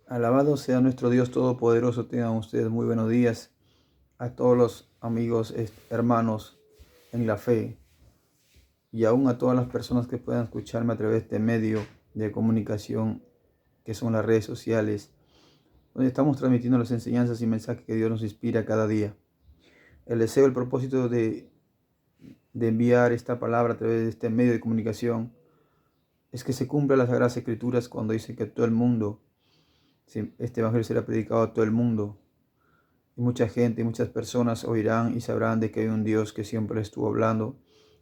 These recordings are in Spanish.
Alabado sea nuestro Dios Todopoderoso. Tengan ustedes muy buenos días a todos los amigos, hermanos en la fe y aún a todas las personas que puedan escucharme a través de este medio de comunicación que son las redes sociales, donde estamos transmitiendo las enseñanzas y mensajes que Dios nos inspira cada día. El deseo, el propósito de enviar esta palabra a través de este medio de comunicación es que se cumplan las Sagradas Escrituras cuando dice que todo el mundo, este evangelio será predicado a todo el mundo. Y mucha gente, muchas personas oirán y sabrán de que hay un Dios que siempre estuvo hablando,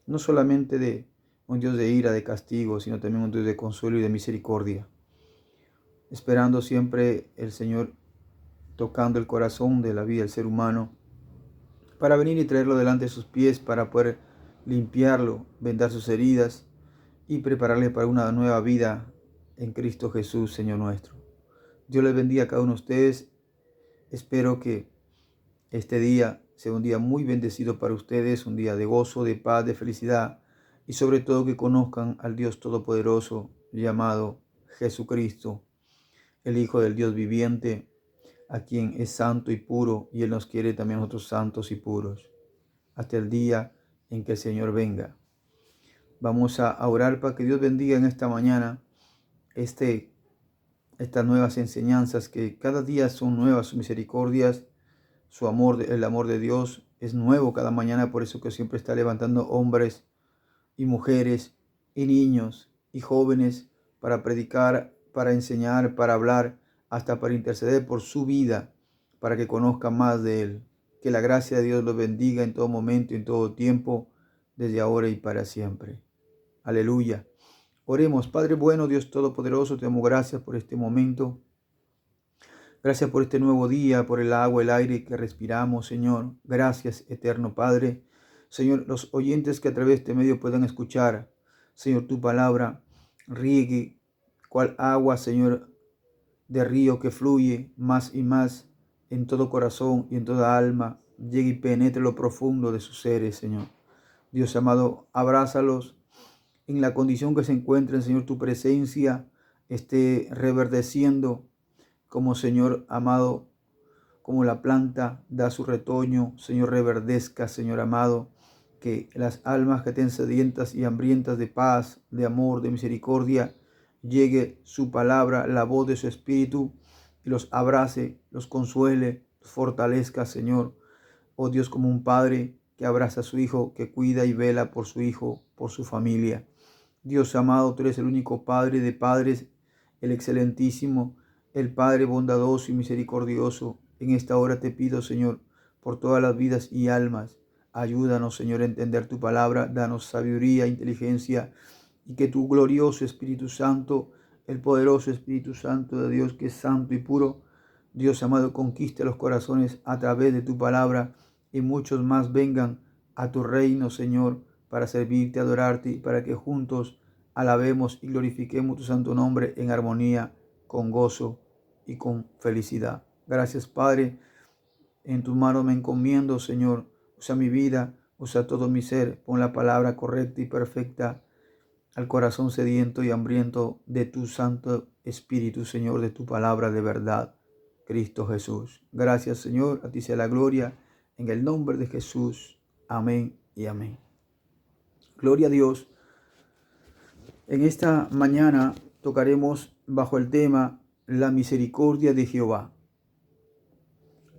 no solamente de un Dios de ira, de castigo, sino también un Dios de consuelo y de misericordia. Esperando siempre el Señor tocando el corazón de la vida del ser humano para venir y traerlo delante de sus pies, para poder limpiarlo, vendar sus heridas y prepararle para una nueva vida en Cristo Jesús, Señor nuestro. Dios les bendiga a cada uno de ustedes. Espero que este día sea un día muy bendecido para ustedes, un día de gozo, de paz, de felicidad y sobre todo que conozcan al Dios Todopoderoso llamado Jesucristo, el Hijo del Dios viviente, a quien es santo y puro y Él nos quiere también nosotros santos y puros, hasta el día en que el Señor venga. Vamos a orar para que Dios bendiga en esta mañana estas nuevas enseñanzas que cada día son nuevas, sus misericordias, su amor, el amor de Dios es nuevo cada mañana, por eso que siempre está levantando hombres y mujeres y niños y jóvenes para predicar, para enseñar, para hablar, hasta para interceder por su vida, para que conozcan más de Él. Que la gracia de Dios los bendiga en todo momento y en todo tiempo, desde ahora y para siempre. Aleluya. Oremos. Padre bueno, Dios Todopoderoso, te damos gracias por este momento. Gracias por este nuevo día, por el agua, el aire que respiramos, Señor. Gracias, eterno Padre. Señor, los oyentes que a través de este medio puedan escuchar, Señor, tu palabra riegue cual agua, Señor, de río que fluye más y más en todo corazón y en toda alma. Llegue y penetre lo profundo de sus seres, Señor. Dios amado, abrázalos en la condición que se encuentren, Señor. Tu presencia esté reverdeciendo como, Señor amado, como la planta da su retoño, Señor, reverdezca, Señor amado, que las almas que estén sedientas y hambrientas de paz, de amor, de misericordia, llegue su palabra, la voz de su espíritu, y los abrace, los consuele, los fortalezca, Señor. Oh Dios, como un padre que abraza a su hijo, que cuida y vela por su hijo, por su familia. Dios amado, tú eres el único Padre de padres, el excelentísimo, el Padre bondadoso y misericordioso. En esta hora te pido, Señor, por todas las vidas y almas. Ayúdanos, Señor, a entender tu palabra. Danos sabiduría, inteligencia y que tu glorioso Espíritu Santo, el poderoso Espíritu Santo de Dios, que es santo y puro, Dios amado, conquiste los corazones a través de tu palabra y muchos más vengan a tu reino, Señor, para servirte, adorarte y para que juntos alabemos y glorifiquemos tu santo nombre en armonía, con gozo y con felicidad. Gracias, Padre. En tus manos me encomiendo, Señor. Usa mi vida, usa todo mi ser. Pon la palabra correcta y perfecta al corazón sediento y hambriento de tu Santo Espíritu, Señor, de tu palabra de verdad, Cristo Jesús. Gracias, Señor. A ti sea la gloria. En el nombre de Jesús. Amén y amén. Gloria a Dios. En esta mañana tocaremos bajo el tema la misericordia de Jehová.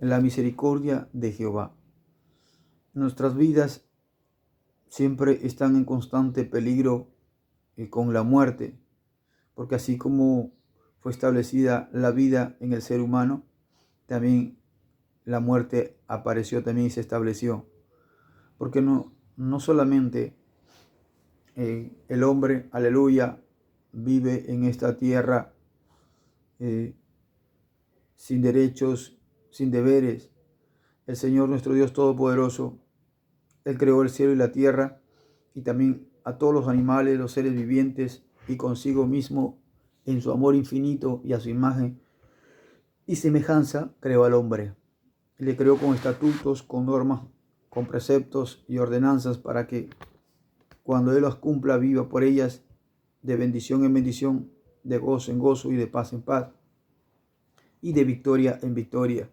La misericordia de Jehová. Nuestras vidas siempre están en constante peligro con la muerte, porque así como fue establecida la vida en el ser humano, también la muerte apareció también y se estableció. Porque no solamente el hombre, aleluya, vive en esta tierra sin derechos, sin deberes. El Señor nuestro Dios Todopoderoso, Él creó el cielo y la tierra y también a todos los animales, los seres vivientes y consigo mismo en su amor infinito y a su imagen y semejanza creó al hombre. Le creó con estatutos, con normas, con preceptos y ordenanzas para que cuando Él las cumpla viva por ellas de bendición en bendición, de gozo en gozo y de paz en paz. y de victoria en victoria.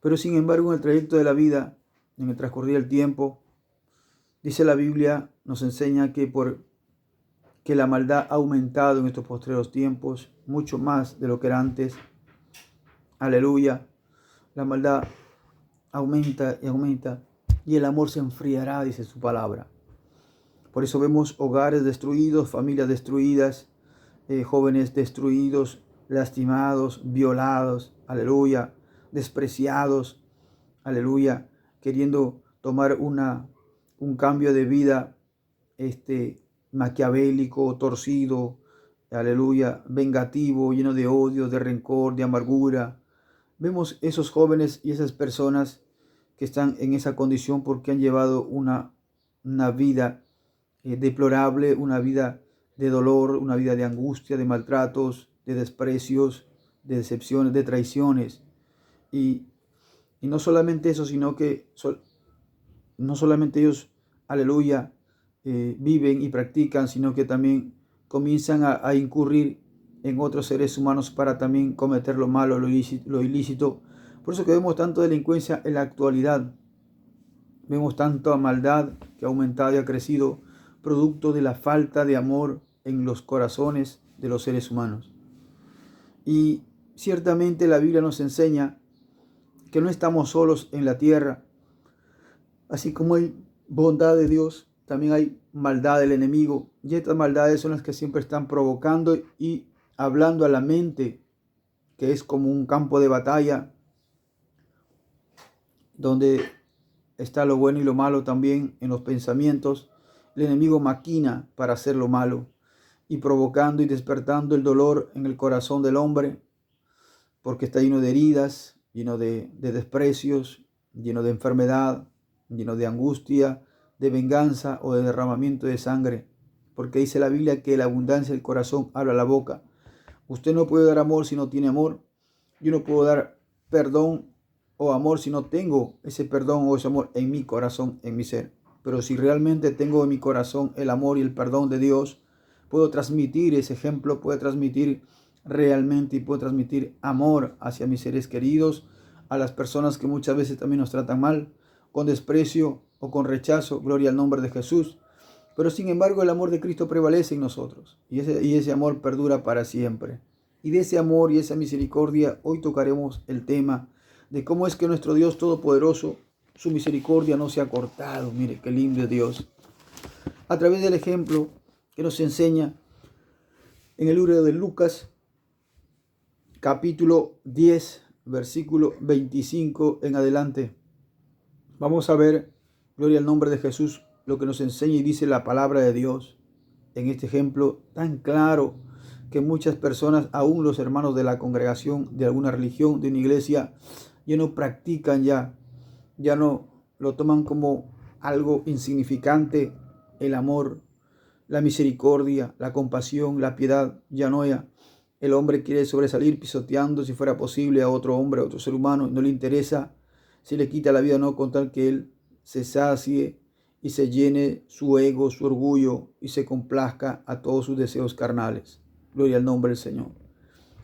Pero sin embargo, en el trayecto de la vida, en el transcurrir del tiempo, dice la Biblia, nos enseña que la maldad ha aumentado en estos postreros tiempos, mucho más de lo que era antes. Aleluya. La maldad aumenta y aumenta, y el amor se enfriará, dice su palabra. Por eso vemos hogares destruidos, familias destruidas, jóvenes destruidos, lastimados, violados, aleluya, despreciados, aleluya, queriendo tomar un cambio de vida maquiavélico, torcido, aleluya, vengativo, lleno de odio, de rencor, de amargura. Vemos esos jóvenes y esas personas que están en esa condición porque han llevado una vida deplorable, una vida de dolor, una vida de angustia, de maltratos, de desprecios, de decepciones, de traiciones. Y no solamente eso, sino que no solamente ellos, aleluya, viven y practican, sino que también comienzan a incurrir en otros seres humanos para también cometer lo malo, lo ilícito. Por eso que vemos tanto delincuencia en la actualidad. Vemos tanta maldad que ha aumentado y ha crecido, producto de la falta de amor en los corazones de los seres humanos. Y ciertamente la Biblia nos enseña que no estamos solos en la tierra. Así como hay bondad de Dios, también hay maldad del enemigo. Y estas maldades son las que siempre están provocando y hablando a la mente, que es como un campo de batalla, donde está lo bueno y lo malo también en los pensamientos. El enemigo maquina para hacer lo malo y provocando y despertando el dolor en el corazón del hombre, porque está lleno de heridas, lleno de desprecios, lleno de enfermedad, lleno de angustia, de venganza o de derramamiento de sangre. Porque dice la Biblia que la abundancia del corazón habla la boca. Usted no puede dar amor si no tiene amor. Yo no puedo dar perdón o amor si no tengo ese perdón o ese amor en mi corazón, en mi ser. Pero si realmente tengo en mi corazón el amor y el perdón de Dios, puedo transmitir ese ejemplo, puedo transmitir realmente y puedo transmitir amor hacia mis seres queridos, a las personas que muchas veces también nos tratan mal, con desprecio o con rechazo, gloria al nombre de Jesús. Pero sin embargo el amor de Cristo prevalece en nosotros y ese amor perdura para siempre. Y de ese amor y esa misericordia hoy tocaremos el tema de cómo es que nuestro Dios Todopoderoso, su misericordia no se ha cortado. Mire qué lindo es Dios. A través del ejemplo que nos enseña en el libro de Lucas, capítulo 10, versículo 25 en adelante. Vamos a ver, gloria al nombre de Jesús, lo que nos enseña y dice la palabra de Dios en este ejemplo tan claro que muchas personas, aún los hermanos de la congregación, de alguna religión, de una iglesia, ya no practican, ya no lo toman como algo insignificante, el amor, la misericordia, la compasión, la piedad. Ya no ya. El hombre quiere sobresalir pisoteando, si fuera posible, a otro hombre, a otro ser humano. No le interesa si le quita la vida o no, con tal que él se sacie y se llene su ego, su orgullo y se complazca a todos sus deseos carnales. Gloria al nombre del Señor.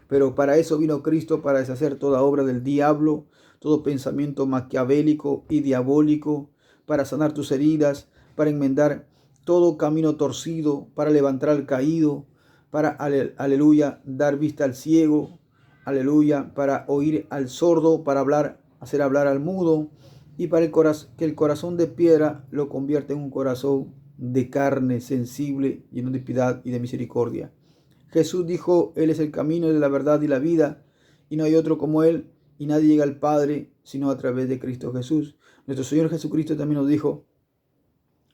Pero para eso vino Cristo, para deshacer toda obra del diablo, todo pensamiento maquiavélico y diabólico, para sanar tus heridas, para enmendar todo camino torcido, para levantar al caído, para, aleluya, dar vista al ciego, aleluya, para oír al sordo, para hacer hablar al mudo, y para que el corazón de piedra lo convierta en un corazón de carne sensible, lleno de piedad y de misericordia. Jesús dijo, Él es el camino de la verdad y la vida, y no hay otro como Él, y nadie llega al Padre sino a través de Cristo Jesús. Nuestro Señor Jesucristo también nos dijo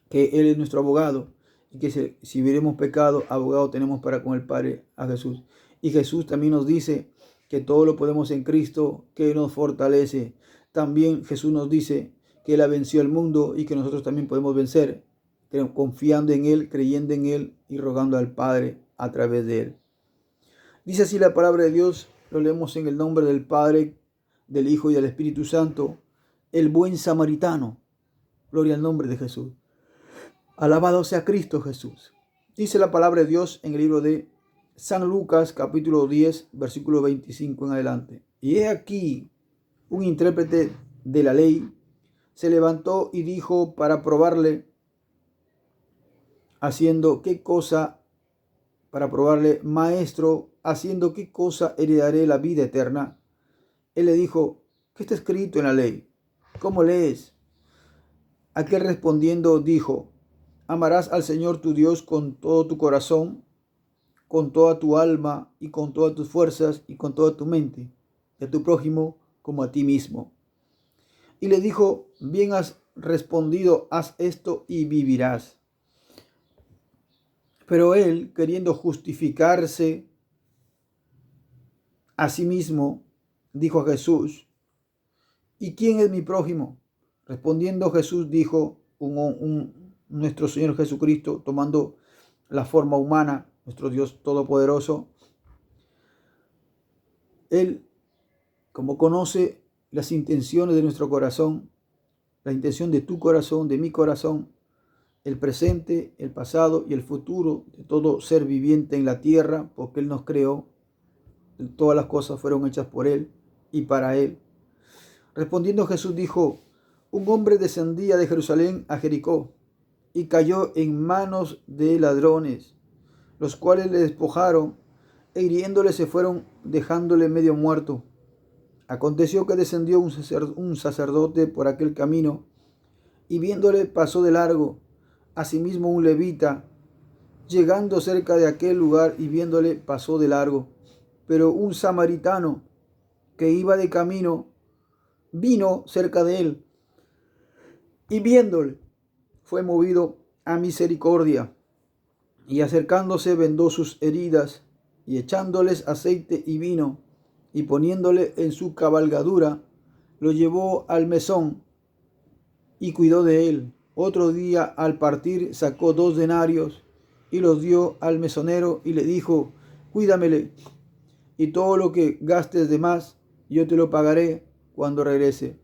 que Él es nuestro abogado, y que si hubiéramos pecado, abogado tenemos para con el Padre, a Jesús. Y Jesús también nos dice que todo lo podemos en Cristo, que nos fortalece. También Jesús nos dice que Él ha vencido el mundo y que nosotros también podemos vencer, confiando en Él, creyendo en Él y rogando al Padre a través de Él. Dice así la palabra de Dios, lo leemos en el nombre del Padre, del Hijo y del Espíritu Santo, el buen samaritano. Gloria al nombre de Jesús. Alabado sea Cristo Jesús. Dice la palabra de Dios en el libro de San Lucas capítulo 10, versículo 25 en adelante. Y he aquí un intérprete de la ley se levantó y dijo para probarle, haciendo qué cosa, para probarle, maestro, haciendo qué cosa heredaré la vida eterna. Él le dijo, ¿qué está escrito en la ley? ¿Cómo lees? Aquel respondiendo dijo, amarás al Señor tu Dios con todo tu corazón, con toda tu alma y con todas tus fuerzas y con toda tu mente, y a tu prójimo como a ti mismo. Y le dijo, bien has respondido, haz esto y vivirás. Pero él, queriendo justificarse a sí mismo, dijo a Jesús, ¿y quién es mi prójimo? Respondiendo Jesús dijo, nuestro Señor Jesucristo, tomando la forma humana, nuestro Dios Todopoderoso, Él, como conoce las intenciones de nuestro corazón, la intención de tu corazón, de mi corazón, el presente, el pasado y el futuro de todo ser viviente en la tierra, porque Él nos creó, todas las cosas fueron hechas por Él y para Él. Respondiendo Jesús dijo, un hombre descendía de Jerusalén a Jericó y cayó en manos de ladrones, los cuales le despojaron e hiriéndole se fueron dejándole medio muerto. Aconteció que descendió un sacerdote por aquel camino y viéndole pasó de largo. Asimismo un levita, llegando cerca de aquel lugar y viéndole pasó de largo. Pero un samaritano que iba de camino vino cerca de él y viéndole fue movido a misericordia y acercándose vendó sus heridas y echándoles aceite y vino y poniéndole en su cabalgadura lo llevó al mesón y cuidó de él. Otro día al partir sacó 2 denarios y los dio al mesonero y le dijo, cuídamele y todo lo que gastes de más yo te lo pagaré cuando regrese.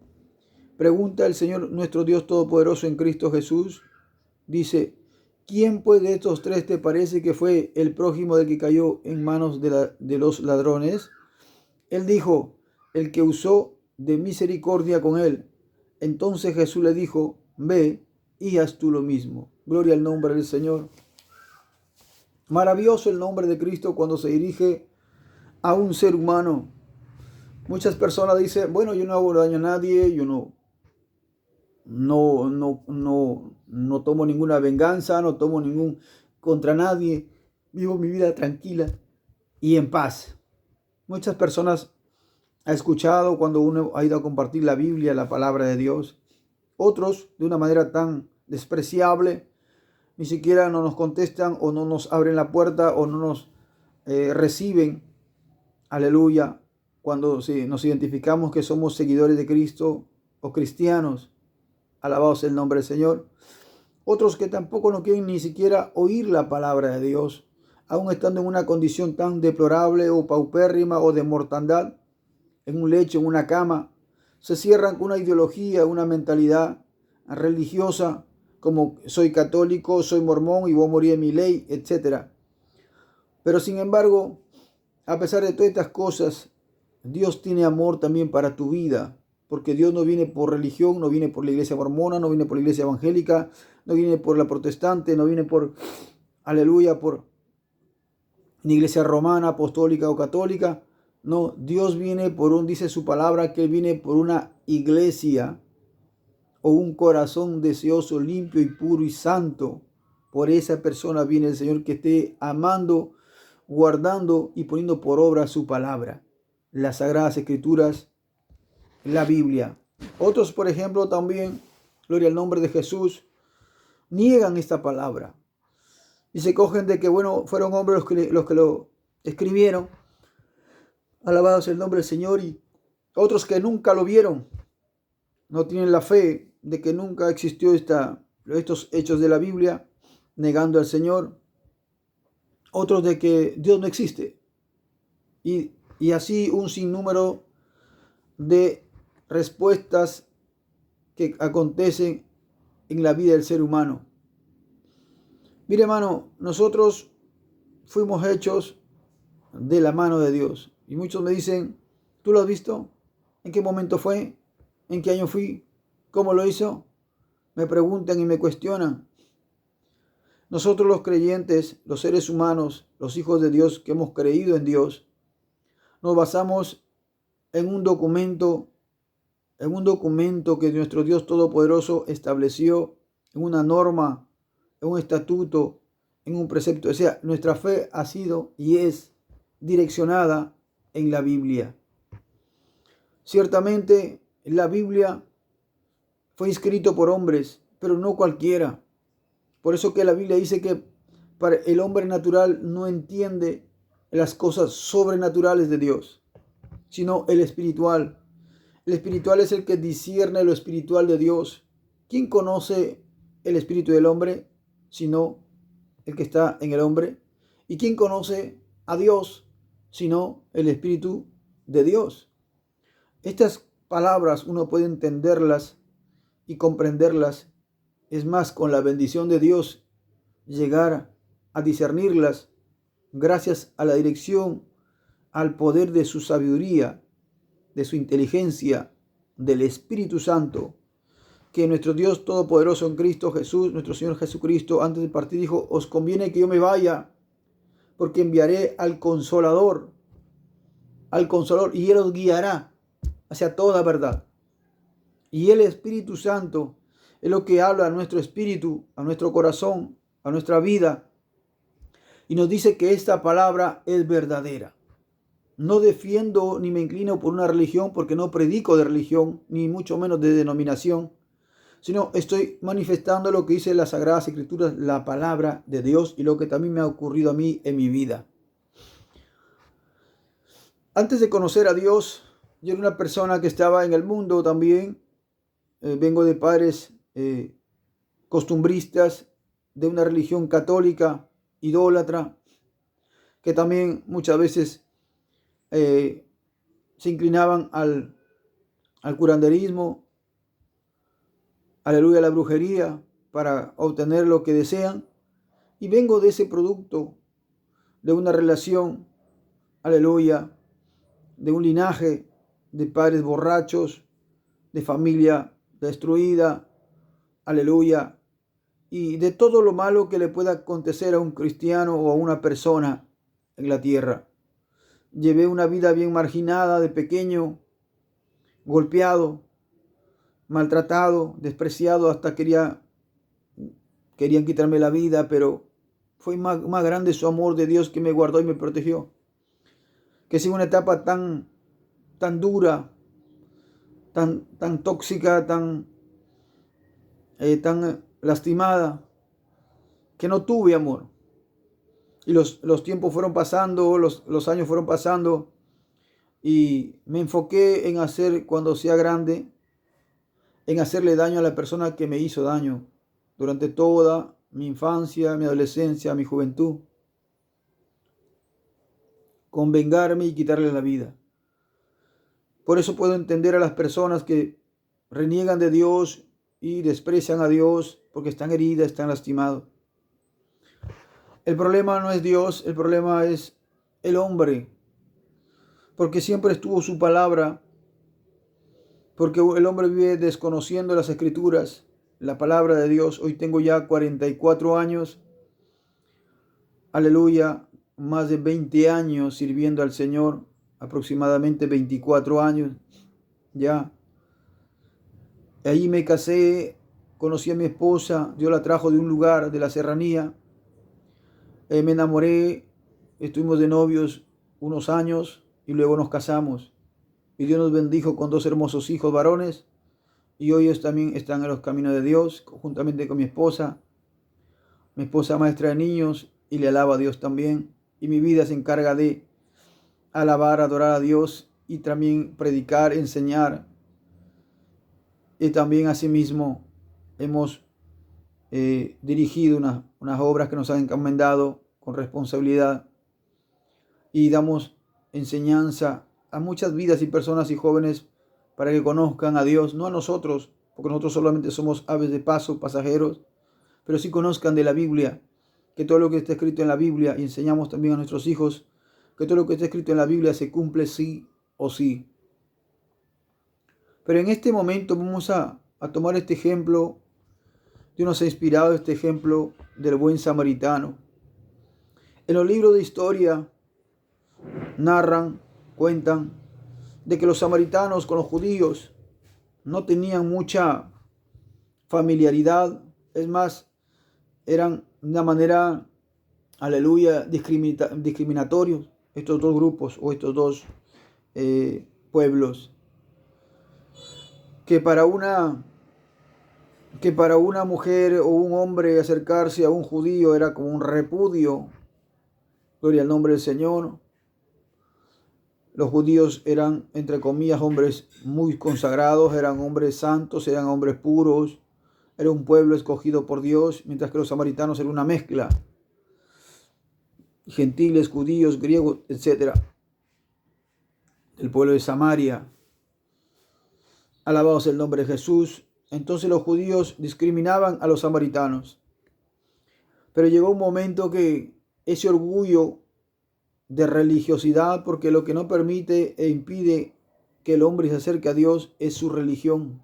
Pregunta el Señor nuestro Dios Todopoderoso en Cristo Jesús. Dice, ¿quién pues de estos 3 te parece que fue el prójimo del que cayó en manos de los ladrones? Él dijo, el que usó de misericordia con él. Entonces Jesús le dijo, ve y haz tú lo mismo. Gloria al nombre del Señor. Maravilloso el nombre de Cristo cuando se dirige a un ser humano. Muchas personas dicen, bueno, yo no hago daño a nadie, yo no tomo ninguna venganza, no tomo ningún contra nadie, vivo mi vida tranquila y en paz. Muchas personas han escuchado cuando uno ha ido a compartir la Biblia, la palabra de Dios. Otros, de una manera tan despreciable, ni siquiera no nos contestan o no nos abren la puerta o no nos reciben. Aleluya. Cuando nos identificamos que somos seguidores de Cristo o cristianos. Alabado sea el nombre del Señor. Otros que tampoco no quieren ni siquiera oír la palabra de Dios, aún estando en una condición tan deplorable o paupérrima o de mortandad, en un lecho, en una cama, se cierran con una ideología, una mentalidad religiosa, como soy católico, soy mormón y voy a morir en mi ley, etc. Pero sin embargo, a pesar de todas estas cosas, Dios tiene amor también para tu vida, porque Dios no viene por religión, no viene por la iglesia mormona, no viene por la iglesia evangélica, no viene por la protestante, no viene por, aleluya, por una iglesia romana, apostólica o católica. No, Dios viene dice su palabra, que Él viene por una iglesia o un corazón deseoso, limpio y puro y santo. Por esa persona viene el Señor que esté amando, guardando y poniendo por obra su palabra, las Sagradas Escrituras, la Biblia. Otros, por ejemplo, también, gloria al nombre de Jesús, niegan esta palabra y se cogen de que, bueno, fueron hombres los que lo escribieron. Alabado sea el nombre del Señor. Y otros que nunca lo vieron, no tienen la fe de que nunca existió estos hechos de la Biblia, negando al Señor. Otros de que Dios no existe. Y así un sinnúmero de respuestas que acontecen en la vida del ser humano. Mire, hermano, nosotros fuimos hechos de la mano de Dios. Y muchos me dicen, ¿tú lo has visto? ¿En qué momento fue? ¿En qué año fui? ¿Cómo lo hizo? Me preguntan y me cuestionan. Nosotros los creyentes, los seres humanos, los hijos de Dios que hemos creído en Dios, nos basamos en un documento que nuestro Dios Todopoderoso estableció, en una norma, en un estatuto, en un precepto. O sea, nuestra fe ha sido y es direccionada en la Biblia. Ciertamente, la Biblia fue escrito por hombres, pero no cualquiera. Por eso que la Biblia dice que para el hombre natural no entiende las cosas sobrenaturales de Dios, sino el espiritual. El espiritual es el que discierne lo espiritual de Dios. ¿Quién conoce el espíritu del hombre, sino el que está en el hombre? ¿Y quién conoce a Dios, sino el espíritu de Dios? Estas palabras uno puede entenderlas y comprenderlas. Es más, con la bendición de Dios, llegar a discernirlas gracias a la dirección, al poder de su sabiduría, de su inteligencia, del Espíritu Santo, que nuestro Dios Todopoderoso en Cristo Jesús, nuestro Señor Jesucristo, antes de partir dijo, os conviene que yo me vaya, porque enviaré al Consolador, y Él os guiará hacia toda verdad. Y el Espíritu Santo es lo que habla a nuestro espíritu, a nuestro corazón, a nuestra vida, y nos dice que esta palabra es verdadera. No defiendo ni me inclino por una religión, porque no predico de religión, ni mucho menos de denominación, sino estoy manifestando lo que dice las Sagradas Escrituras, la palabra de Dios, y lo que también me ha ocurrido a mí en mi vida. Antes de conocer a Dios, yo era una persona que estaba en el mundo también. Vengo de padres costumbristas, de una religión católica, idólatra, que también muchas veces se inclinaban al curanderismo, aleluya, a la brujería, para obtener lo que desean. Y vengo de ese producto, de una relación, aleluya, de un linaje de padres borrachos, de familia destruida, aleluya, y de todo lo malo que le pueda acontecer a un cristiano o a una persona en la tierra. Llevé una vida bien marginada de pequeño, golpeado, maltratado, despreciado, hasta querían quitarme la vida, pero fue más grande su amor de Dios que me guardó y me protegió. Que sea una etapa tan dura, tan tóxica, tan lastimada, que no tuve amor. Y los tiempos fueron pasando, los años fueron pasando, y me enfoqué en hacer, cuando sea grande, en hacerle daño a la persona que me hizo daño durante toda mi infancia, mi adolescencia, mi juventud, con vengarme y quitarle la vida. Por eso puedo entender a las personas que reniegan de Dios y desprecian a Dios porque están heridas, están lastimados. El problema no es Dios, el problema es el hombre, porque siempre estuvo su palabra, porque el hombre vive desconociendo las Escrituras, la palabra de Dios. Hoy tengo ya 44 años, aleluya, más de 20 años sirviendo al Señor, aproximadamente 24 años ya. Allí me casé, conocí a mi esposa, Dios la trajo de un lugar de la serranía. Me enamoré, estuvimos de novios unos años y luego nos casamos. Y Dios nos bendijo con 2 hermosos hijos varones. Y hoy ellos también están en los caminos de Dios, juntamente con mi esposa maestra de niños, y le alaba a Dios también. Y mi vida se encarga de alabar, adorar a Dios y también predicar, enseñar. Y también asimismo hemos dirigido unas obras que nos han encomendado con responsabilidad, y damos enseñanza a muchas vidas y personas y jóvenes para que conozcan a Dios, no a nosotros, porque nosotros solamente somos aves de paso, pasajeros, pero sí conozcan de la Biblia, que todo lo que está escrito en la Biblia, y enseñamos también a nuestros hijos que todo lo que está escrito en la Biblia se cumple sí o sí. Pero en este momento vamos a tomar este ejemplo. Dios nos ha inspirado este ejemplo del buen samaritano. En los libros de historia narran, cuentan, de que los samaritanos con los judíos no tenían mucha familiaridad. Es más, eran de una manera, aleluya, discriminatorios estos dos grupos o estos dos pueblos. Que para una mujer o un hombre acercarse a un judío era como un repudio. Gloria al nombre del Señor. Los judíos eran, entre comillas, hombres muy consagrados, eran hombres santos, eran hombres puros, era un pueblo escogido por Dios, mientras que los samaritanos eran una mezcla. Gentiles, judíos, griegos, etc. El pueblo de Samaria. Alabados el nombre de Jesús. Entonces los judíos discriminaban a los samaritanos. Pero llegó un momento que ese orgullo de religiosidad, porque lo que no permite e impide que el hombre se acerque a Dios es su religión.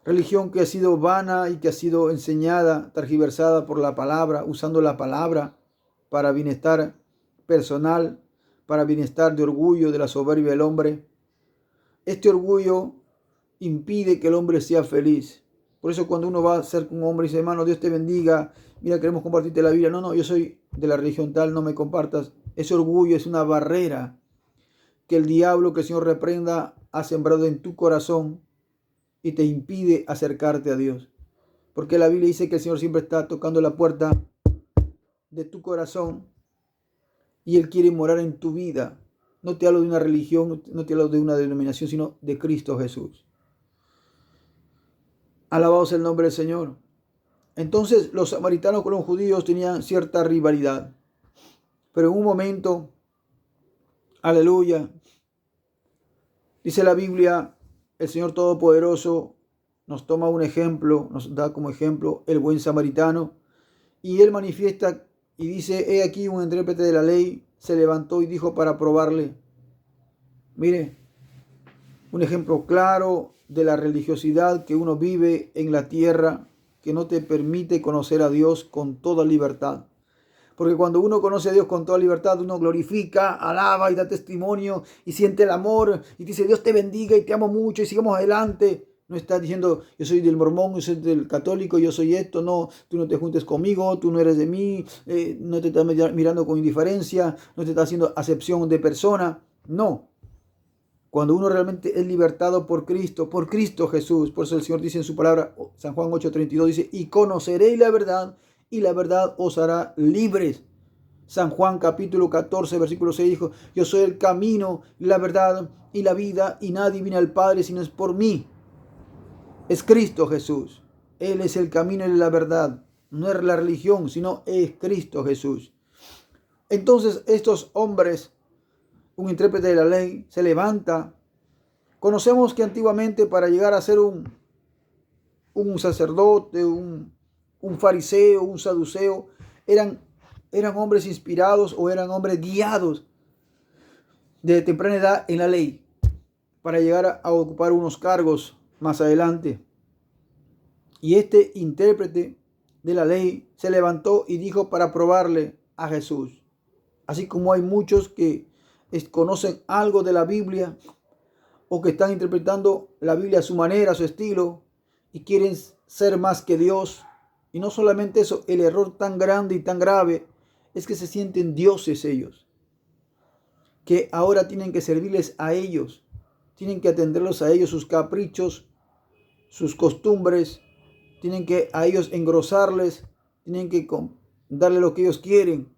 Religión que ha sido vana y que ha sido enseñada, tergiversada por la palabra, usando la palabra para bienestar personal, para bienestar de orgullo, de la soberbia del hombre. Este orgullo impide que el hombre sea feliz. Por eso cuando uno va a ser un hombre y dice, hermano, Dios te bendiga, mira, queremos compartirte la Biblia. No, yo soy de la religión tal, no me compartas. Ese orgullo es una barrera que el diablo, que el Señor reprenda, ha sembrado en tu corazón y te impide acercarte a Dios. Porque la Biblia dice que el Señor siempre está tocando la puerta de tu corazón y Él quiere morar en tu vida. No te hablo de una religión, no te hablo de una denominación, sino de Cristo Jesús. Alabados el nombre del Señor. Entonces los samaritanos con los judíos tenían cierta rivalidad. Pero en un momento, aleluya, dice la Biblia, el Señor Todopoderoso nos toma un ejemplo, nos da como ejemplo el buen samaritano. Y Él manifiesta y dice, he aquí un intérprete de la ley se levantó y dijo para probarle. Mire, un ejemplo claro de la religiosidad que uno vive en la tierra, que no te permite conocer a Dios con toda libertad. Porque cuando uno conoce a Dios con toda libertad, uno glorifica, alaba y da testimonio y siente el amor y dice, Dios te bendiga y te amo mucho y sigamos adelante. No estás diciendo, yo soy del mormón, yo soy del católico, yo soy esto. No, tú no te juntes conmigo, tú no eres de mí, no te estás mirando con indiferencia, no te estás haciendo acepción de persona. No. Cuando uno realmente es libertado por Cristo Jesús. Por eso el Señor dice en su palabra, San Juan 8:32, dice, y conoceréis la verdad, y la verdad os hará libres. San Juan capítulo 14, versículo 6 dijo, yo soy el camino, la verdad y la vida, y nadie viene al Padre sino es por mí. Es Cristo Jesús. Él es el camino y la verdad. No es la religión, sino es Cristo Jesús. Entonces estos hombres, un intérprete de la ley, se levanta. Conocemos que antiguamente para llegar a ser un sacerdote, un fariseo, un saduceo, eran hombres inspirados o eran hombres guiados de temprana edad en la ley para llegar a ocupar unos cargos más adelante. Y este intérprete de la ley se levantó y dijo para probarle a Jesús. Así como hay muchos que conocen algo de la Biblia o que están interpretando la Biblia a su manera, a su estilo y quieren ser más que Dios. Y no solamente eso, el error tan grande y tan grave es que se sienten dioses ellos, que ahora tienen que servirles a ellos, tienen que atenderlos a ellos, sus caprichos, sus costumbres, tienen que a ellos engrosarles, tienen que darle lo que ellos quieren,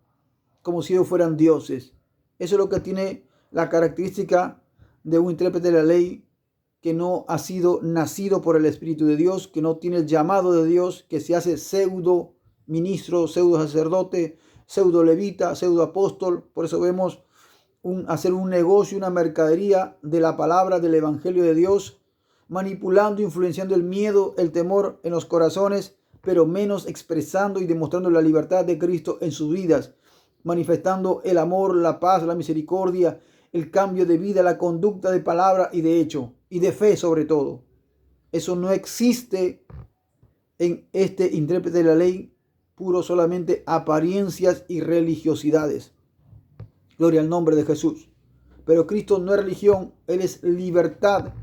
como si ellos fueran dioses. Eso es lo que tiene la característica de un intérprete de la ley que no ha sido nacido por el Espíritu de Dios, que no tiene el llamado de Dios, que se hace pseudo ministro, pseudo sacerdote, pseudo levita, pseudo apóstol. Por eso vemos hacer un negocio, una mercadería de la palabra del Evangelio de Dios, manipulando, influenciando el miedo, el temor en los corazones, pero menos expresando y demostrando la libertad de Cristo en sus vidas. manifestando el amor, la paz, la misericordia, el cambio de vida, la conducta de palabra y de hecho, y de fe sobre todo. Eso no existe en este intérprete de la ley, puro solamente apariencias y religiosidades. Gloria al nombre de Jesús. Pero Cristo no es religión, Él es libertad,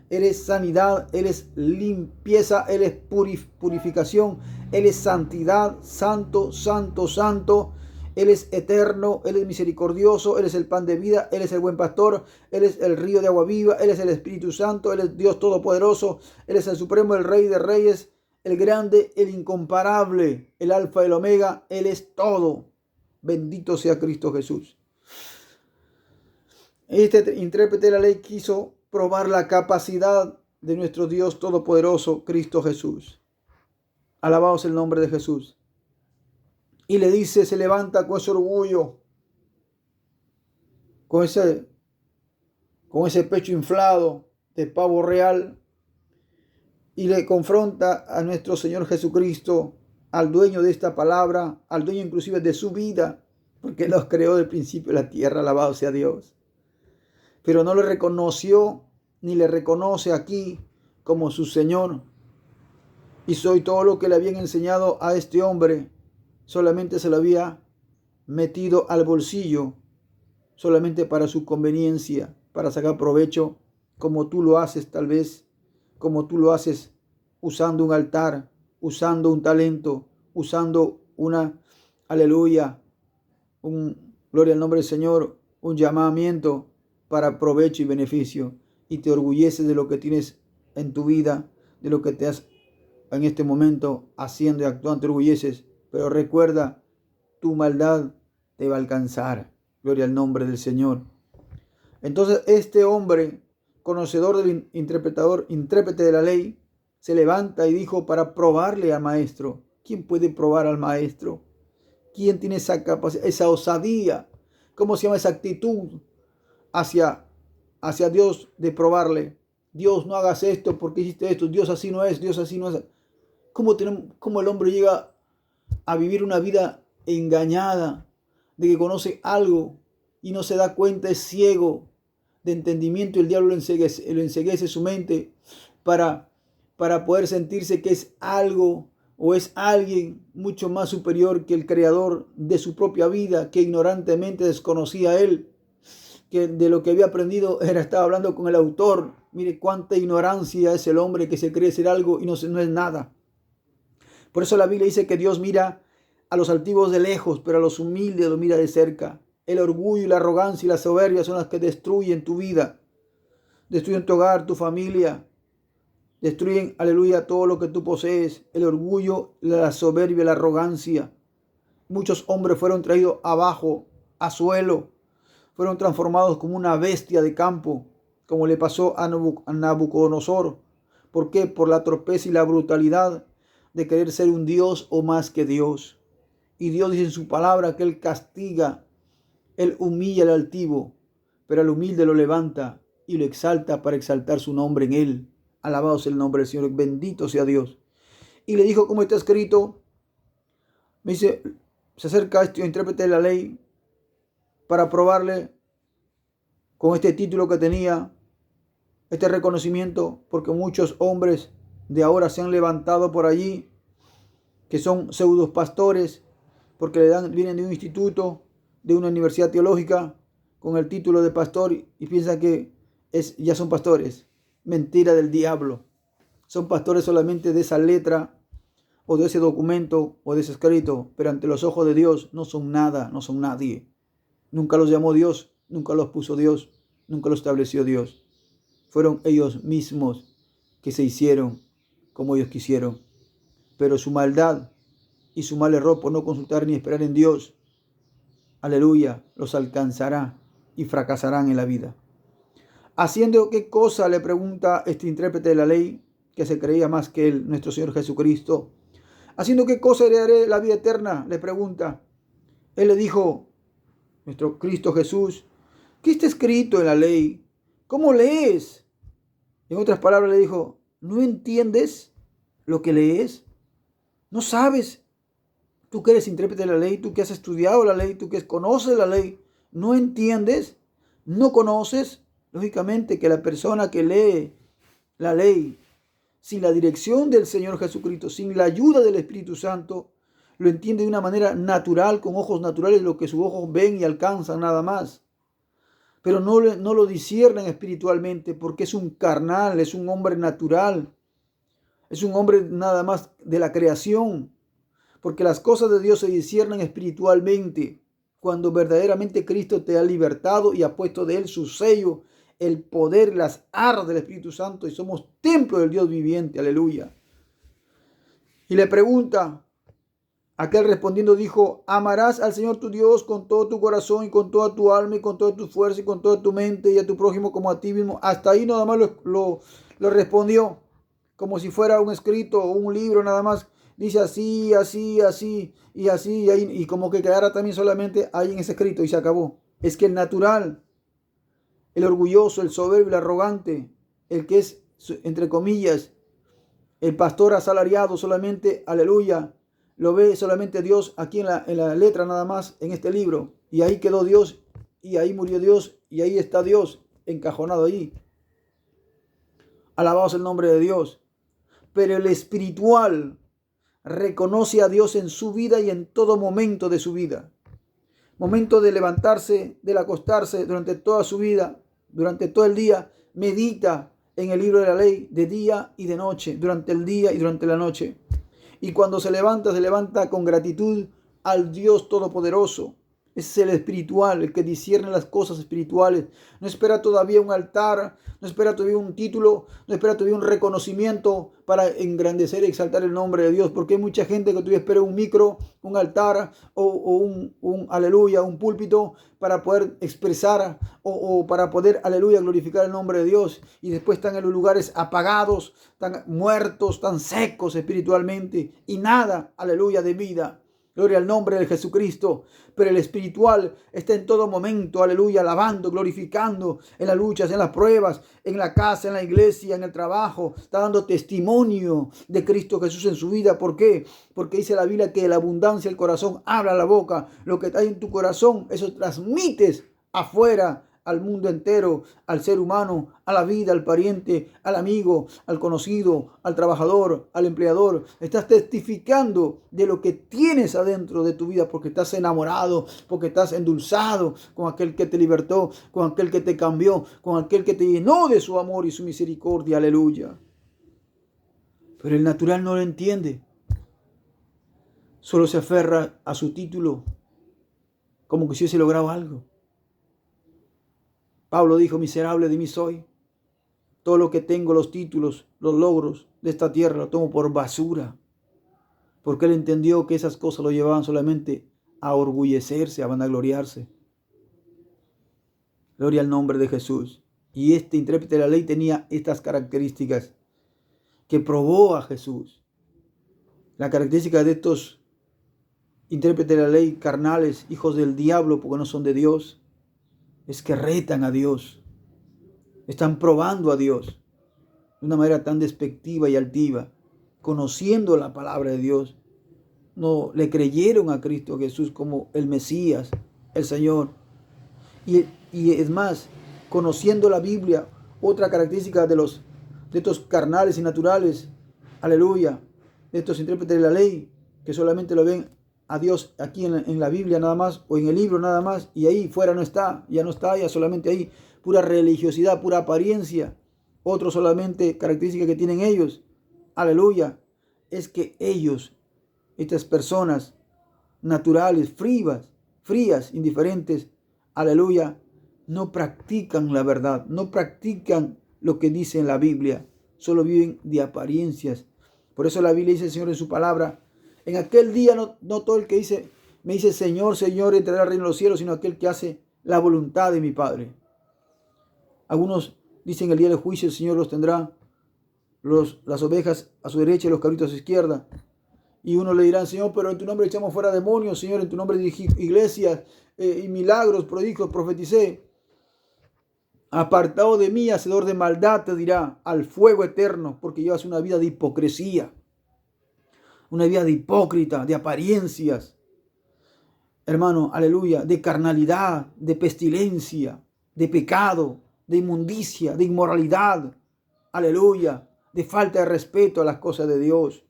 Él es sanidad, Él es limpieza, Él es purificación, Él es santidad, santo, santo, santo. Él es eterno, Él es misericordioso, Él es el pan de vida, Él es el buen pastor, Él es el río de agua viva, Él es el Espíritu Santo, Él es Dios Todopoderoso, Él es el Supremo, el Rey de Reyes, el grande, el incomparable, el Alfa y el Omega, Él es todo. Bendito sea Cristo Jesús. Este intérprete de la ley quiso probar la capacidad de nuestro Dios Todopoderoso, Cristo Jesús. Alabaos el nombre de Jesús. Y le dice, se levanta con ese orgullo, con ese pecho inflado de pavo real, y le confronta a nuestro Señor Jesucristo, al dueño de esta palabra, al dueño inclusive de su vida, porque Él los creó del principio de la tierra, alabado sea Dios. Pero no le reconoció, ni le reconoce aquí como su Señor. Y soy todo lo que le habían enseñado a este hombre, solamente se lo había metido al bolsillo, solamente para su conveniencia, para sacar provecho, como tú lo haces tal vez, como tú lo haces usando un altar, usando un talento, usando una, aleluya, gloria al nombre del Señor, un llamamiento para provecho y beneficio, y te orgulleces de lo que tienes en tu vida, de lo que te has en este momento haciendo y actuando, te orgulleces, pero recuerda, tu maldad te va a alcanzar. Gloria al nombre del Señor. Entonces este hombre, conocedor del intérprete de la ley, se levanta y dijo para probarle al maestro. ¿Quién puede probar al maestro? ¿Quién tiene esa capacidad, esa osadía? ¿Cómo se llama esa actitud hacia Dios de probarle? Dios, no hagas esto porque hiciste esto. Dios así no es, Dios así no es. ¿Cómo el hombre llega a vivir una vida engañada, de que conoce algo y no se da cuenta, es ciego de entendimiento, y el diablo lo enceguece su mente para poder sentirse que es algo o es alguien mucho más superior que el creador de su propia vida, que ignorantemente desconocía a él, que de lo que había aprendido estaba hablando con el autor. Mire cuánta ignorancia es el hombre que se cree ser algo y no es nada. Por eso la Biblia dice que Dios mira a los altivos de lejos, pero a los humildes los mira de cerca. El orgullo y la arrogancia y la soberbia son las que destruyen tu vida, destruyen tu hogar, tu familia, destruyen, aleluya, todo lo que tú posees. El orgullo, la soberbia, la arrogancia. Muchos hombres fueron traídos abajo, a suelo, fueron transformados como una bestia de campo, como le pasó a Nabucodonosor. ¿Por qué? Por la torpeza y la brutalidad de querer ser un Dios o más que Dios. Y Dios dice en su palabra que Él castiga, Él humilla al altivo, pero al humilde lo levanta y lo exalta para exaltar su nombre en Él. Alabado sea el nombre del Señor, bendito sea Dios. Y le dijo, como está escrito, me dice, se acerca este intérprete de la ley para probarle con este título que tenía, este reconocimiento, porque muchos hombres de ahora se han levantado por allí, que son pseudos pastores, porque vienen de un instituto, de una universidad teológica, con el título de pastor, y piensan que ya son pastores. Mentira del diablo. Son pastores solamente de esa letra, o de ese documento, o de ese escrito, pero ante los ojos de Dios no son nada, no son nadie. Nunca los llamó Dios, nunca los puso Dios, nunca los estableció Dios. Fueron ellos mismos que se hicieron como ellos quisieron. Pero su maldad y su mal error por no consultar ni esperar en Dios, aleluya, los alcanzará y fracasarán en la vida. ¿Haciendo qué cosa? Le pregunta este intérprete de la ley, que se creía más que él, nuestro Señor Jesucristo. ¿Haciendo qué cosa heredaré la vida eterna? Le pregunta. Él le dijo, nuestro Cristo Jesús, ¿qué está escrito en la ley? ¿Cómo lees? En otras palabras le dijo, ¿no entiendes lo que lees? ¿No sabes Tú que eres intérprete de la ley, tú que has estudiado la ley, tú que conoces la ley, no entiendes, no conoces. Lógicamente que la persona que lee la ley sin la dirección del Señor Jesucristo, sin la ayuda del Espíritu Santo, lo entiende de una manera natural, con ojos naturales, lo que sus ojos ven y alcanzan nada más. Pero no lo disciernen espiritualmente porque es un carnal, es un hombre natural, es un hombre nada más de la creación. Porque las cosas de Dios se disciernen espiritualmente cuando verdaderamente Cristo te ha libertado y ha puesto de él su sello, el poder, las arras del Espíritu Santo, y somos templo del Dios viviente. Aleluya. Y le pregunta, aquel respondiendo dijo, amarás al Señor tu Dios con todo tu corazón y con toda tu alma y con toda tu fuerza y con toda tu mente y a tu prójimo como a ti mismo. Hasta ahí nada más lo respondió, como si fuera un escrito o un libro nada más. Dice así, así, así y así, y como que quedara también solamente ahí en ese escrito y se acabó. Es que el natural, el orgulloso, el soberbio, el arrogante, el que es, entre comillas, el pastor asalariado solamente, aleluya, lo ve solamente Dios aquí en la letra nada más, en este libro. Y ahí quedó Dios, y ahí murió Dios, y ahí está Dios encajonado ahí. Alabados el nombre de Dios. Pero el espiritual reconoce a Dios en su vida y en todo momento de su vida. Momento de levantarse, del acostarse, durante toda su vida, durante todo el día, medita en el libro de la ley de día y de noche, durante el día y durante la noche. Y cuando se levanta con gratitud al Dios Todopoderoso. Ese es el espiritual, el que discierne las cosas espirituales. No espera todavía un altar, no espera todavía un título, no espera todavía un reconocimiento para engrandecer y exaltar el nombre de Dios. Porque hay mucha gente que todavía espera un micro, un altar o un aleluya, un púlpito para poder expresar o para poder, aleluya, glorificar el nombre de Dios. Y después están en los lugares apagados, tan muertos, tan secos espiritualmente y nada, aleluya, de vida. Gloria al nombre de Jesucristo. Pero el espiritual está en todo momento, aleluya, alabando, glorificando en las luchas, en las pruebas, en la casa, en la iglesia, en el trabajo. Está dando testimonio de Cristo Jesús en su vida. ¿Por qué? Porque dice la Biblia que la abundancia del corazón habla la boca. Lo que está en tu corazón, eso transmites afuera, al mundo entero, al ser humano, a la vida, al pariente, al amigo, al conocido, al trabajador, al empleador. Estás testificando de lo que tienes adentro de tu vida porque estás enamorado, porque estás endulzado con aquel que te libertó, con aquel que te cambió, con aquel que te llenó de su amor y su misericordia. Aleluya. Pero el natural no lo entiende. Solo se aferra a su título como que si hubiese logrado algo. Pablo dijo, miserable de mí soy. Todo lo que tengo, los títulos, los logros de esta tierra, lo tomo por basura. Porque él entendió que esas cosas lo llevaban solamente a orgullecerse, a vanagloriarse. Gloria al nombre de Jesús. Y este intérprete de la ley tenía estas características que probó a Jesús. La característica de estos intérpretes de la ley carnales, hijos del diablo, porque no son de Dios, es que retan a Dios, están probando a Dios de una manera tan despectiva y altiva, conociendo la palabra de Dios. No le creyeron a Cristo Jesús como el Mesías, el Señor. Y es más, conociendo la Biblia, otra característica de estos carnales y naturales, aleluya, de estos intérpretes de la ley, que solamente lo ven a Dios aquí en la Biblia nada más, o en el libro nada más, y ahí fuera no está, ya solamente ahí, pura religiosidad, pura apariencia. Otro solamente característica que tienen ellos, aleluya, es que ellos, estas personas naturales, frías, indiferentes, aleluya, no practican la verdad, no practican lo que dice en la Biblia, solo viven de apariencias. Por eso la Biblia dice el Señor en su palabra, en aquel día no todo el que me dice Señor, Señor, entrará al reino de los cielos, sino aquel que hace la voluntad de mi Padre. Algunos dicen el día del juicio el Señor los tendrá, las ovejas a su derecha y los cabritos a su izquierda. Y uno le dirá, Señor, pero en tu nombre echamos fuera demonios, Señor, en tu nombre dirigí iglesias y milagros, prodigios, profeticé. Apartado de mí, hacedor de maldad, te dirá, al fuego eterno, porque llevas una vida de hipocresía. una vida de hipócrita, de apariencias, hermano, aleluya, de carnalidad, de pestilencia, de pecado, de inmundicia, de inmoralidad, aleluya, de falta de respeto a las cosas de Dios,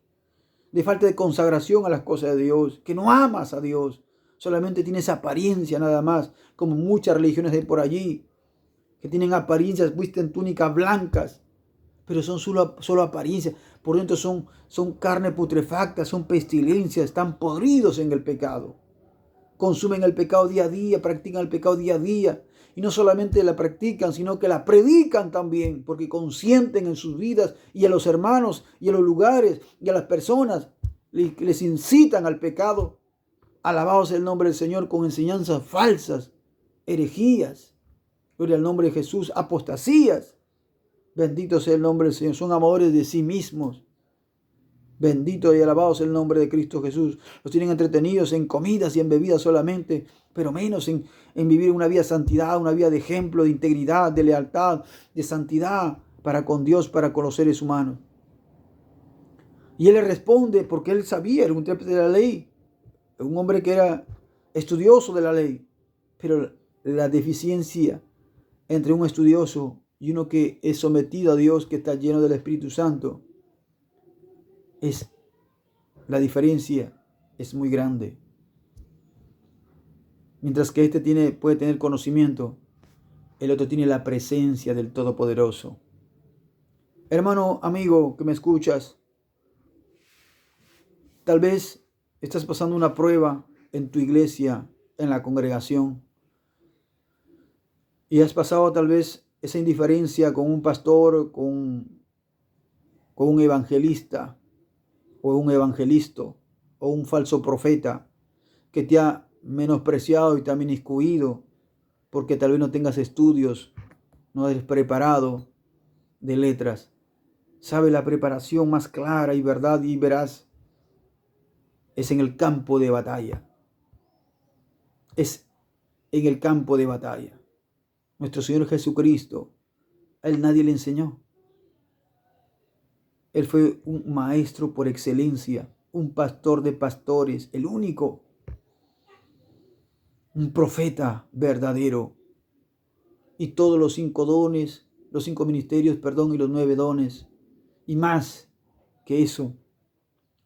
de falta de consagración a las cosas de Dios, que no amas a Dios, solamente tienes apariencia nada más, como muchas religiones hay por allí, que tienen apariencias, visten túnicas blancas, pero son solo apariencias, por dentro son carne putrefacta, son pestilencias, están podridos en el pecado. Consumen el pecado día a día, practican el pecado día a día. Y no solamente la practican, sino que la predican también, porque consienten en sus vidas y a los hermanos y a los lugares y a las personas les incitan al pecado. Alabado sea el nombre del Señor, con enseñanzas falsas, herejías. Gloria al nombre de Jesús, apostasías. Bendito sea el nombre del Señor. Son amadores de sí mismos. Bendito y alabado sea el nombre de Cristo Jesús. Los tienen entretenidos en comidas y en bebidas solamente, pero menos en vivir una vida de santidad, una vida de ejemplo, de integridad, de lealtad, de santidad para con Dios, para con los seres humanos. Y él le responde porque él sabía, era un intérprete de la ley, un hombre que era estudioso de la ley, pero la deficiencia entre un estudioso y uno que es sometido a Dios, que está lleno del Espíritu Santo, la diferencia es muy grande. Mientras que este puede tener conocimiento, el otro tiene la presencia del Todopoderoso. Hermano, amigo que me escuchas, tal vez estás pasando una prueba en tu iglesia, en la congregación, y has pasado tal vez esa indiferencia con un pastor, con un evangelista, o un evangelista, o un falso profeta, que te ha menospreciado y te ha inmiscuido, porque tal vez no tengas estudios, no eres preparado de letras. Sabe, la preparación más clara y verdad y veraz es en el campo de batalla. Es en el campo de batalla. Nuestro Señor Jesucristo, a Él nadie le enseñó. Él fue un maestro por excelencia, un pastor de pastores, el único, un profeta verdadero. Y todos los 5 dones, los 5 ministerios, y los 9 dones, y más que eso,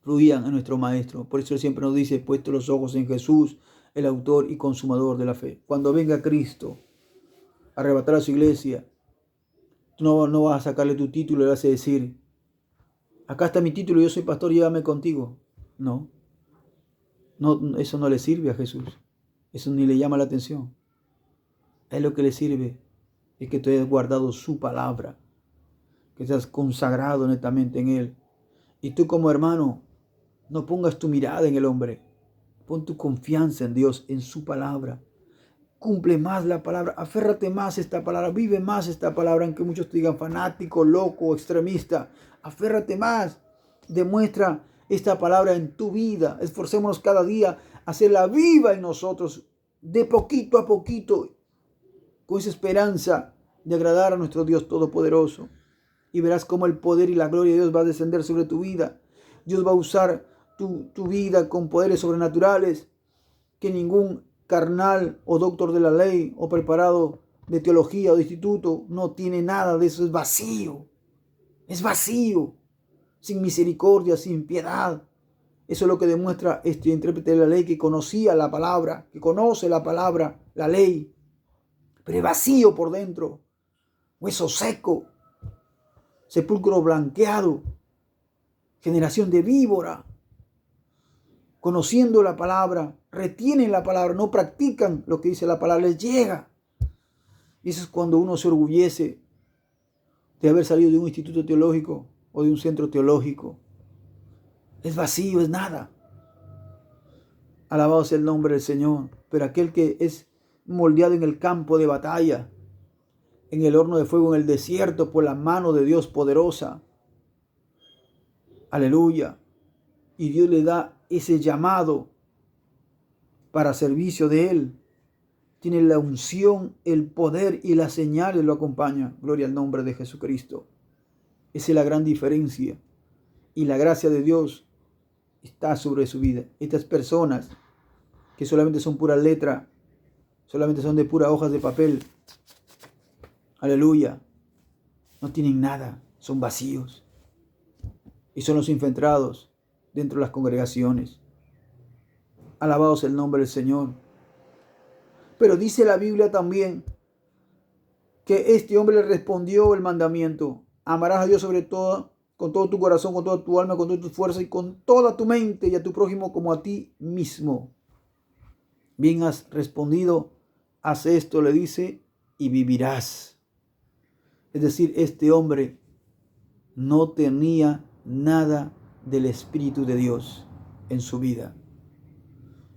fluían en nuestro maestro. Por eso Él siempre nos dice, puesto los ojos en Jesús, el autor y consumador de la fe. Cuando venga Cristo a arrebatar a su iglesia, tú no vas a sacarle tu título y le vas a decir, acá está mi título, yo soy pastor, llévame contigo. No, eso no le sirve a Jesús. Eso ni le llama la atención. A Él lo que le sirve es que tú hayas guardado su palabra, que seas consagrado netamente en Él. Y tú como hermano, no pongas tu mirada en el hombre. Pon tu confianza en Dios, en su palabra. Cumple más la palabra, aférrate más a esta palabra, vive más esta palabra, aunque muchos te digan fanático, loco, extremista. Aférrate más, demuestra esta palabra en tu vida. Esforcémonos cada día a hacerla viva en nosotros, de poquito a poquito, con esa esperanza de agradar a nuestro Dios Todopoderoso. Y verás cómo el poder y la gloria de Dios va a descender sobre tu vida. Dios va a usar tu vida con poderes sobrenaturales que ningún carnal o doctor de la ley o preparado de teología o de instituto no tiene nada de eso. Es vacío. Es vacío. Sin misericordia, sin piedad. Eso es lo que demuestra este intérprete de la ley que conocía la palabra, que conoce la palabra, la ley, pero es vacío por dentro. Hueso seco. Sepulcro blanqueado. Generación de víbora. Conociendo la palabra, retienen la palabra, no practican lo que dice la palabra, les llega. Y eso es cuando uno se orgullece de haber salido de un instituto teológico o de un centro teológico. Es vacío, es nada. Alabado sea el nombre del Señor. Pero aquel que es moldeado en el campo de batalla, en el horno de fuego, en el desierto, por la mano de Dios poderosa. Aleluya. Y Dios le da ese llamado para servicio de Él. Tiene la unción, el poder y las señales lo acompañan. Gloria al nombre de Jesucristo. Esa es la gran diferencia. Y la gracia de Dios está sobre su vida. Estas personas que solamente son pura letra, solamente son de pura hojas de papel, aleluya, no tienen nada, son vacíos y son los infiltrados dentro de las congregaciones. Alabados el nombre del Señor. Pero dice la Biblia también que este hombre le respondió el mandamiento: amarás a Dios sobre todo, con todo tu corazón, con toda tu alma, con toda tu fuerza y con toda tu mente, y a tu prójimo como a ti mismo. Bien has respondido, haz esto, le dice, y vivirás. Es decir, este hombre no tenía nada del Espíritu de Dios en su vida.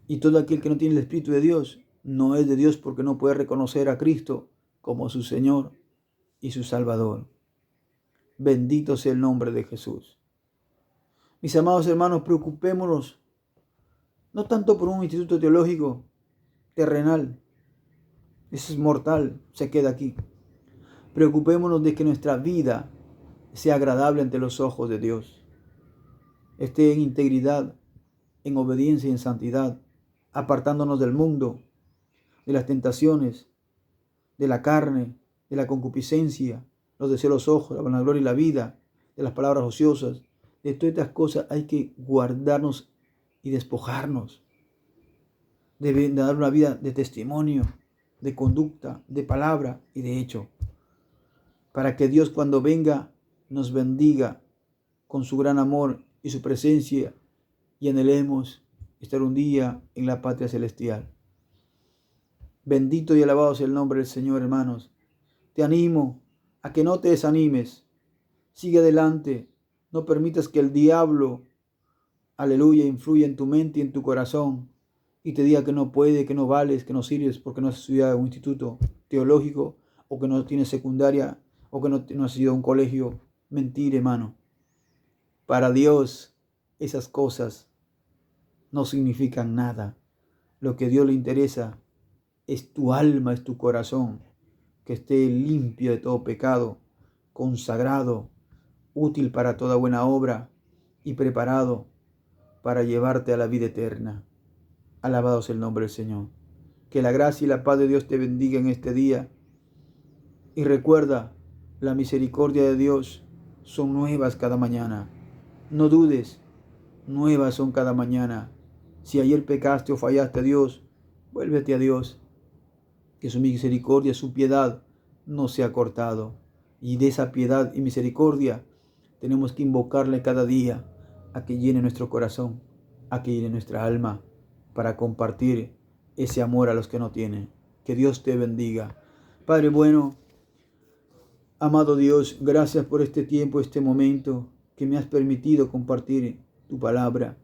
Y todo aquel que no tiene el Espíritu de Dios no es de Dios, porque no puede reconocer a Cristo como su Señor y su Salvador. Bendito sea el nombre de Jesús. Mis amados hermanos, preocupémonos no tanto por un instituto teológico terrenal, eso es mortal, se queda aquí. Preocupémonos de que nuestra vida sea agradable ante los ojos de Dios, esté en integridad, en obediencia y en santidad, apartándonos del mundo, de las tentaciones, de la carne, de la concupiscencia, los deseos de los ojos, la vanagloria y la vida, de las palabras ociosas. De todas estas cosas hay que guardarnos y despojarnos. De dar una vida de testimonio, de conducta, de palabra y de hecho, para que Dios, cuando venga, nos bendiga con su gran amor y su presencia, y anhelemos estar un día en la patria celestial. Bendito y alabado sea el nombre del Señor, hermanos. Te animo a que no te desanimes. Sigue adelante. No permitas que el diablo, aleluya, influya en tu mente y en tu corazón y te diga que no puede, que no vales, que no sirves porque no has estudiado en un instituto teológico, o que no tienes secundaria, o que no has ido a un colegio. Mentira, hermano. Para Dios esas cosas no significan nada. Lo que a Dios le interesa es tu alma, es tu corazón, que esté limpio de todo pecado, consagrado, útil para toda buena obra y preparado para llevarte a la vida eterna. Alabado sea el nombre del Señor. Que la gracia y la paz de Dios te bendiga en este día. Y recuerda, la misericordia de Dios son nuevas cada mañana. No dudes, nuevas son cada mañana. Si ayer pecaste o fallaste a Dios, vuélvete a Dios. Que su misericordia, su piedad no se ha cortado. Y de esa piedad y misericordia tenemos que invocarle cada día a que llene nuestro corazón, a que llene nuestra alma, para compartir ese amor a los que no tienen. Que Dios te bendiga. Padre bueno, amado Dios, gracias por este tiempo, este momento que me has permitido compartir tu palabra.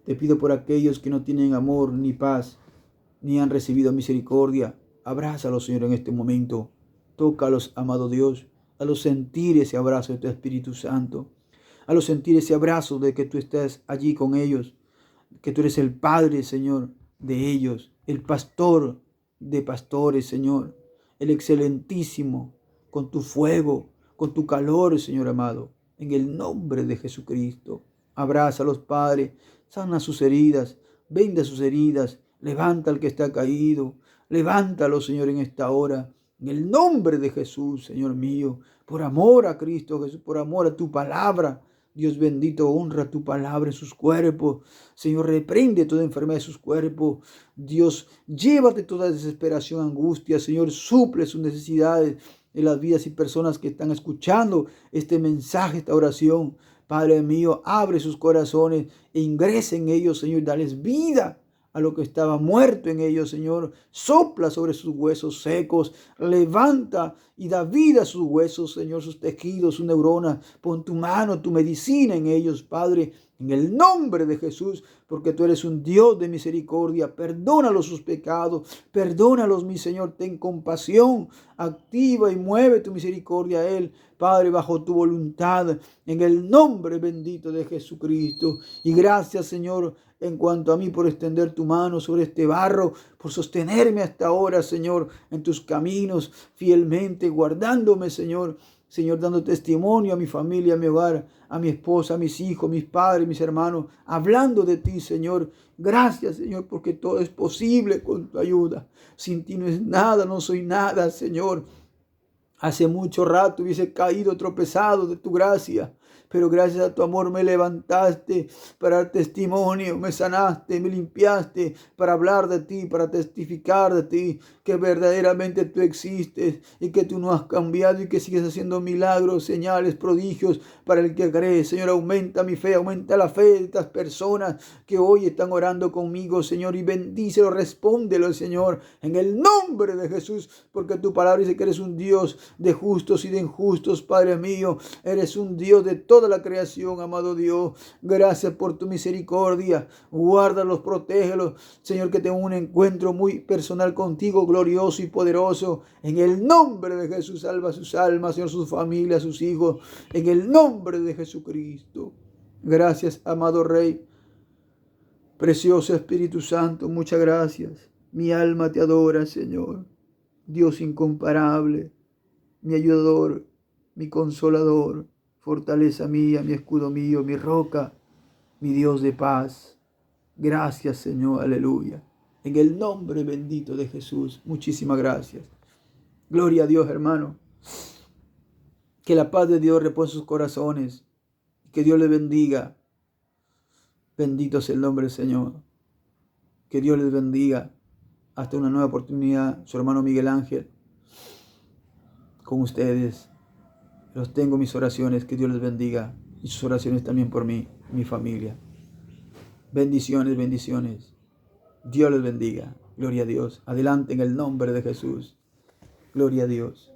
Te pido por aquellos que no tienen amor ni paz, ni han recibido misericordia. Abrázalos, Señor, en este momento. Tócalos, amado Dios, a los sentir ese abrazo de tu Espíritu Santo, a los sentir ese abrazo de que tú estás allí con ellos, que tú eres el Padre, Señor, de ellos, el pastor de pastores, Señor, el excelentísimo, con tu fuego, con tu calor, Señor amado, en el nombre de Jesucristo. Abrázalos, Padre, sana sus heridas, venda sus heridas, levanta al que está caído, levántalo, Señor, en esta hora, en el nombre de Jesús, Señor mío, por amor a Cristo Jesús, por amor a tu palabra. Dios bendito, honra tu palabra en sus cuerpos. Señor, reprende toda enfermedad de sus cuerpos. Dios, llévate toda desesperación, angustia. Señor, suple sus necesidades en las vidas y personas que están escuchando este mensaje, esta oración. Padre mío, abre sus corazones e ingresa en ellos, Señor, dales vida a lo que estaba muerto en ellos, Señor. Sopla sobre sus huesos secos, levanta y da vida a sus huesos, Señor, sus tejidos, sus neuronas. Pon tu mano, tu medicina en ellos, Padre, en el nombre de Jesús, porque tú eres un Dios de misericordia. Perdónalos sus pecados, perdónalos, mi Señor, ten compasión, activa y mueve tu misericordia a Él, Padre, bajo tu voluntad, en el nombre bendito de Jesucristo. Y gracias, Señor, en cuanto a mí, por extender tu mano sobre este barro, por sostenerme hasta ahora, Señor, en tus caminos, fielmente guardándome, Señor, Señor, dando testimonio a mi familia, a mi hogar, a mi esposa, a mis hijos, mis padres, mis hermanos, hablando de ti, Señor. Gracias, Señor, porque todo es posible con tu ayuda. Sin ti no es nada, no soy nada, Señor. Hace mucho rato hubiese caído tropezado de tu gracia, pero gracias a tu amor me levantaste para dar testimonio, me sanaste, me limpiaste para hablar de ti, para testificar de ti, que verdaderamente tú existes y que tú no has cambiado y que sigues haciendo milagros, señales, prodigios para el que cree. Señor, aumenta mi fe, aumenta la fe de estas personas que hoy están orando conmigo, Señor, y bendícelo, respóndelo, Señor, en el nombre de Jesús, porque tu palabra dice que eres un Dios de justos y de injustos, Padre mío. Eres un Dios de toda la creación, amado Dios. Gracias por tu misericordia. Guárdalos, protégelos. Señor, que tenga un encuentro muy personal contigo, glorioso y poderoso. En el nombre de Jesús, salva sus almas, Señor, sus familias, sus hijos. En el nombre de Jesucristo. Gracias, amado Rey. Precioso Espíritu Santo, muchas gracias. Mi alma te adora, Señor. Dios incomparable, mi ayudador, mi consolador, fortaleza mía, mi escudo mío, mi roca, mi Dios de paz. Gracias, Señor, aleluya. En el nombre bendito de Jesús, muchísimas gracias. Gloria a Dios, hermano. Que la paz de Dios repose en sus corazones. Que Dios les bendiga. Bendito sea el nombre del Señor. Que Dios les bendiga. Hasta una nueva oportunidad. Su hermano Miguel Ángel, con ustedes. Los tengo mis oraciones, que Dios les bendiga, y sus oraciones también por mí, mi familia. Bendiciones, bendiciones. Dios les bendiga. Gloria a Dios. Adelante en el nombre de Jesús. Gloria a Dios.